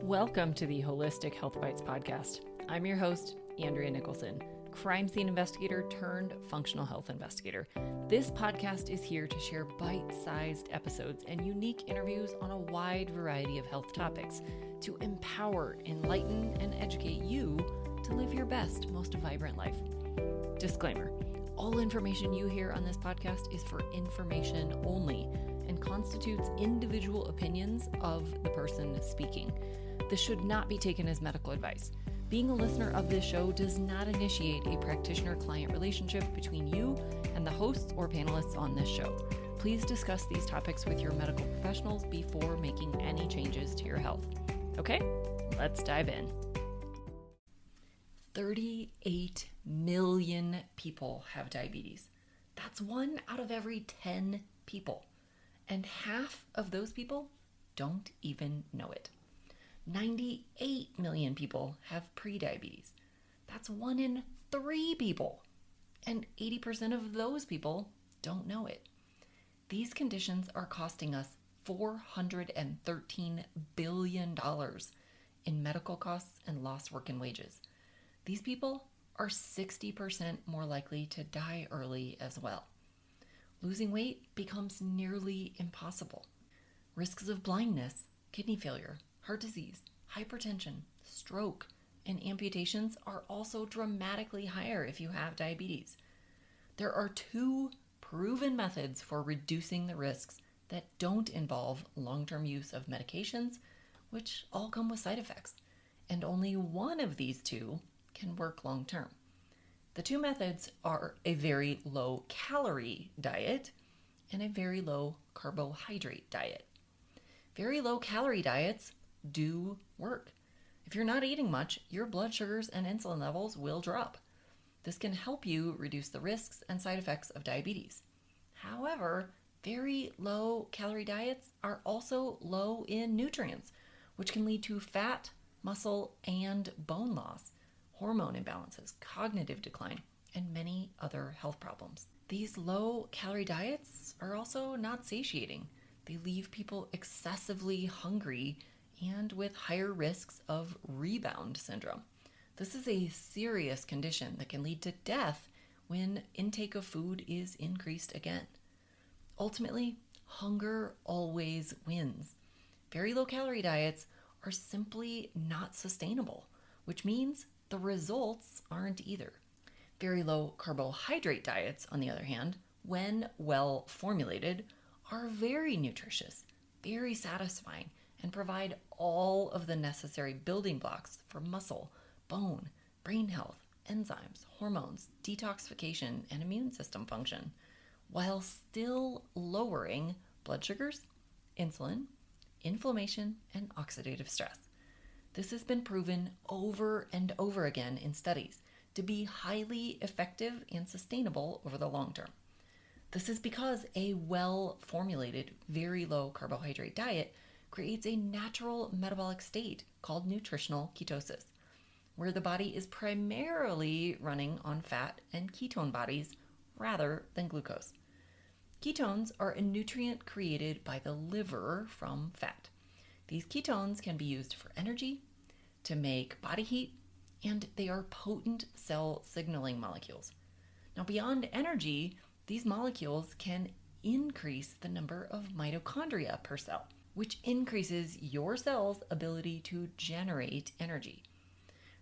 Welcome to the Holistic Health Bites podcast. I'm your host, Andrea Nicholson, crime scene investigator turned functional health investigator. This podcast is here to share bite-sized episodes and unique interviews on a wide variety of health topics to empower, enlighten, and educate you to live your best, most vibrant life. Disclaimer: all information you hear on this podcast is for information only and constitutes individual opinions of the person speaking. This should not be taken as medical advice. Being a listener of this show does not initiate a practitioner-client relationship between you and the hosts or panelists on this show. Please discuss these topics with your medical professionals before making any changes to your health. Okay, let's dive in. 38 million people have diabetes. That's 1 out of every 10 people. And half of those people don't even know it. 98 million people have prediabetes. That's 1 in 3 people. And 80% of those people don't know it. These conditions are costing us $413 billion in medical costs and lost work and wages. These people are 60% more likely to die early as well. Losing weight becomes nearly impossible. Risks of blindness, kidney failure, heart disease, hypertension, stroke, and amputations are also dramatically higher if you have diabetes. There are 2 proven methods for reducing the risks that don't involve long-term use of medications, which all come with side effects, and only one of these 2 can work long-term. The 2 methods are a very low calorie diet and a very low carbohydrate diet. Very low calorie diets do work. If you're not eating much, your blood sugars and insulin levels will drop. This can help you reduce the risks and side effects of diabetes. However, very low calorie diets are also low in nutrients, which can lead to fat, muscle, and bone loss, hormone imbalances, cognitive decline, and many other health problems. These low calorie diets are also not satiating. They leave people excessively hungry and with higher risks of rebound syndrome. This is a serious condition that can lead to death when intake of food is increased again. Ultimately, hunger always wins. Very low calorie diets are simply not sustainable, which means the results aren't either. Very low carbohydrate diets, on the other hand, when well formulated, are very nutritious, very satisfying, and provide all of the necessary building blocks for muscle, bone, brain health, enzymes, hormones, detoxification, and immune system function, while still lowering blood sugars, insulin, inflammation, and oxidative stress. This has been proven over and over again in studies to be highly effective and sustainable over the long term. This is because a well-formulated, very low carbohydrate diet creates a natural metabolic state called nutritional ketosis, where the body is primarily running on fat and ketone bodies rather than glucose. Ketones are a nutrient created by the liver from fat. These ketones can be used for energy, to make body heat, and they are potent cell signaling molecules. Now, beyond energy, these molecules can increase the number of mitochondria per cell, which increases your cell's ability to generate energy,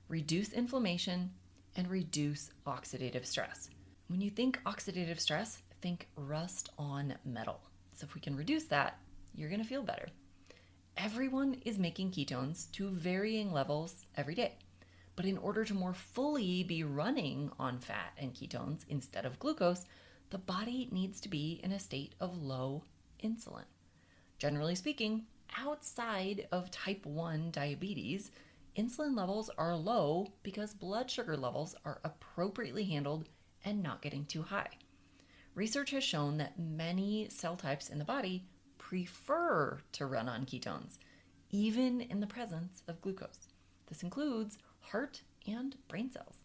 reduce inflammation, and reduce oxidative stress. When you think oxidative stress, think rust on metal. So if we can reduce that, you're going to feel better. Everyone is making ketones to varying levels every day. But in order to more fully be running on fat and ketones instead of glucose, the body needs to be in a state of low insulin. Generally speaking, outside of type 1 diabetes, insulin levels are low because blood sugar levels are appropriately handled and not getting too high. Research has shown that many cell types in the body prefer to run on ketones, even in the presence of glucose. This includes heart and brain cells.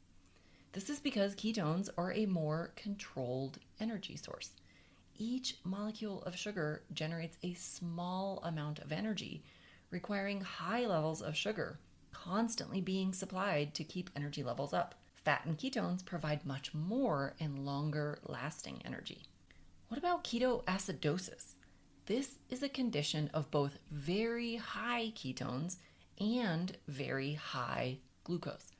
This is because ketones are a more controlled energy source. Each molecule of sugar generates a small amount of energy, requiring high levels of sugar, constantly being supplied to keep energy levels up. Fat and ketones provide much more and longer lasting energy. What about ketoacidosis? This is a condition of both very high ketones and very high glucose.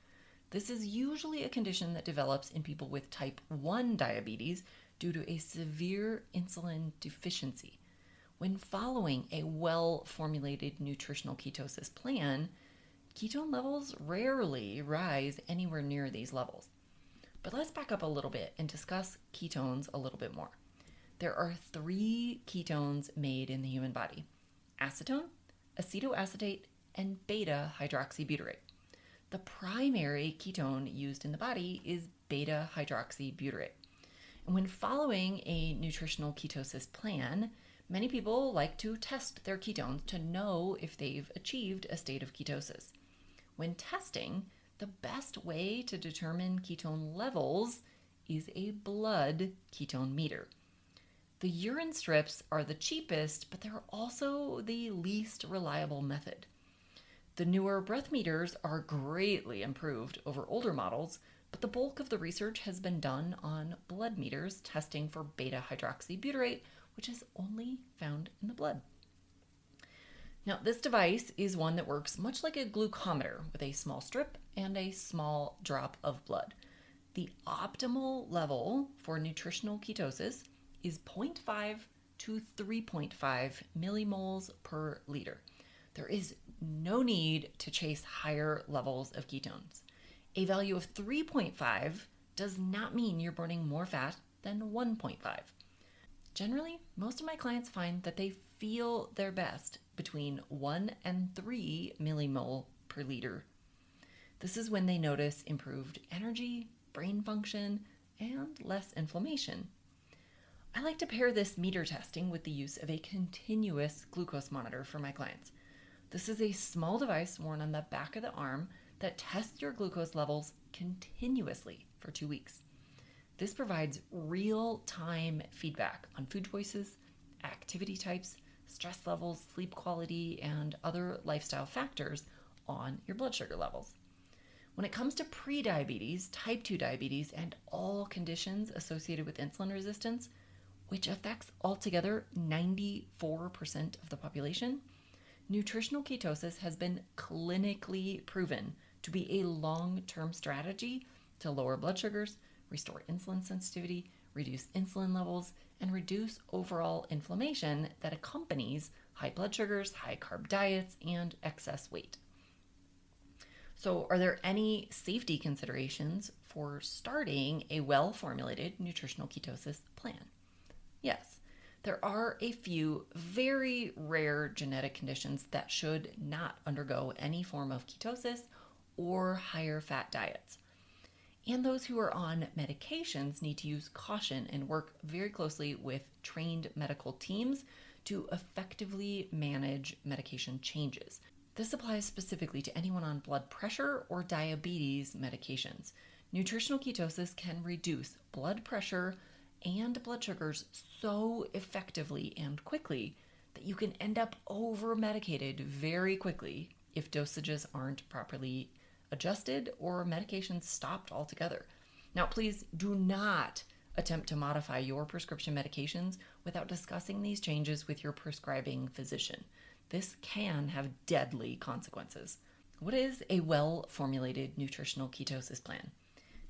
This is usually a condition that develops in people with type 1 diabetes due to a severe insulin deficiency. When following a well-formulated nutritional ketosis plan, ketone levels rarely rise anywhere near these levels. But let's back up a little bit and discuss ketones a little bit more. There are 3 ketones made in the human body: acetone, acetoacetate, and beta-hydroxybutyrate. The primary ketone used in the body is beta-hydroxybutyrate. And when following a nutritional ketosis plan, many people like to test their ketones to know if they've achieved a state of ketosis. When testing, the best way to determine ketone levels is a blood ketone meter. The urine strips are the cheapest, but they're also the least reliable method. The newer breath meters are greatly improved over older models, but the bulk of the research has been done on blood meters testing for beta-hydroxybutyrate, which is only found in the blood. Now, this device is one that works much like a glucometer with a small strip and a small drop of blood. The optimal level for nutritional ketosis is 0.5 to 3.5 millimoles per liter. There is no need to chase higher levels of ketones. A value of 3.5 does not mean you're burning more fat than 1.5. Generally, most of my clients find that they feel their best between 1 and 3 millimole per liter. This is when they notice improved energy, brain function, and less inflammation. I like to pair this meter testing with the use of a continuous glucose monitor for my clients. This is a small device worn on the back of the arm that tests your glucose levels continuously for 2 weeks. This provides real-time feedback on food choices, activity types, stress levels, sleep quality, and other lifestyle factors on your blood sugar levels. When it comes to prediabetes, type 2 diabetes, and all conditions associated with insulin resistance, which affects altogether 94% of the population, nutritional ketosis has been clinically proven to be a long-term strategy to lower blood sugars, restore insulin sensitivity, reduce insulin levels, and reduce overall inflammation that accompanies high blood sugars, high carb diets, and excess weight. So, are there any safety considerations for starting a well-formulated nutritional ketosis plan? Yes, there are a few very rare genetic conditions that should not undergo any form of ketosis or higher fat diets. And those who are on medications need to use caution and work very closely with trained medical teams to effectively manage medication changes. This applies specifically to anyone on blood pressure or diabetes medications. Nutritional ketosis can reduce blood pressure and blood sugars so effectively and quickly that you can end up over-medicated very quickly if dosages aren't properly adjusted or medications stopped altogether. Now, please do not attempt to modify your prescription medications without discussing these changes with your prescribing physician. This can have deadly consequences. What is a well-formulated nutritional ketosis plan?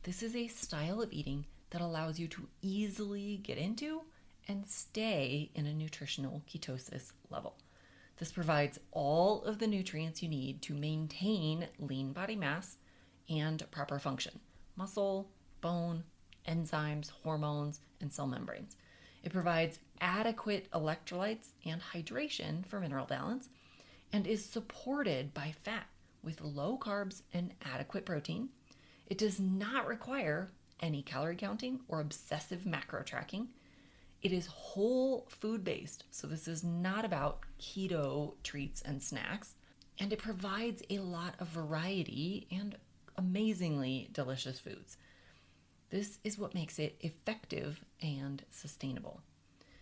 This is a style of eating that allows you to easily get into and stay in a nutritional ketosis level. This provides all of the nutrients you need to maintain lean body mass and proper function: muscle, bone, enzymes, hormones, and cell membranes. It provides adequate electrolytes and hydration for mineral balance and is supported by fat with low carbs and adequate protein. It does not require any calorie counting or obsessive macro tracking. It is whole food based, so this is not about keto treats and snacks, and it provides a lot of variety and amazingly delicious foods. This is what makes it effective and sustainable.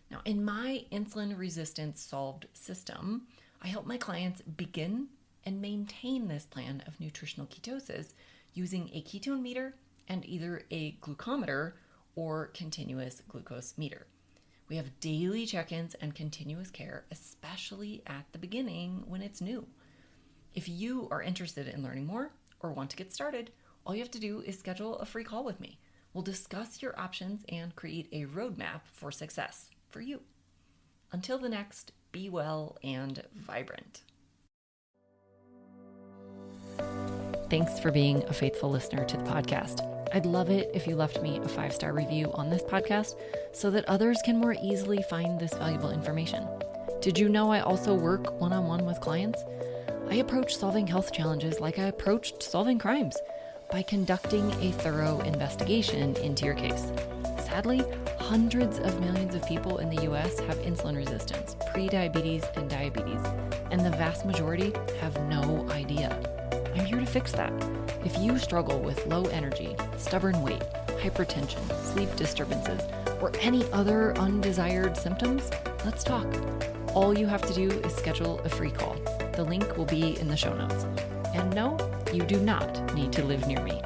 Now, in my insulin resistance solved system, I help my clients begin and maintain this plan of nutritional ketosis using a ketone meter and either a glucometer or continuous glucose meter. We have daily check-ins and continuous care, especially at the beginning when it's new. If you are interested in learning more or want to get started, all you have to do is schedule a free call with me. We'll discuss your options and create a roadmap for success for you. Until the next, be well and vibrant. Thanks for being a faithful listener to the podcast. I'd love it if you left me a 5-star review on this podcast so that others can more easily find this valuable information. Did you know I also work one-on-one with clients? I approach solving health challenges like I approached solving crimes, by conducting a thorough investigation into your case. Sadly, hundreds of millions of people in the US have insulin resistance, prediabetes, and diabetes, and the vast majority have no idea. I'm here to fix that. If you struggle with low energy, stubborn weight, hypertension, sleep disturbances, or any other undesired symptoms, let's talk. All you have to do is schedule a free call. The link will be in the show notes. And no, you do not need to live near me.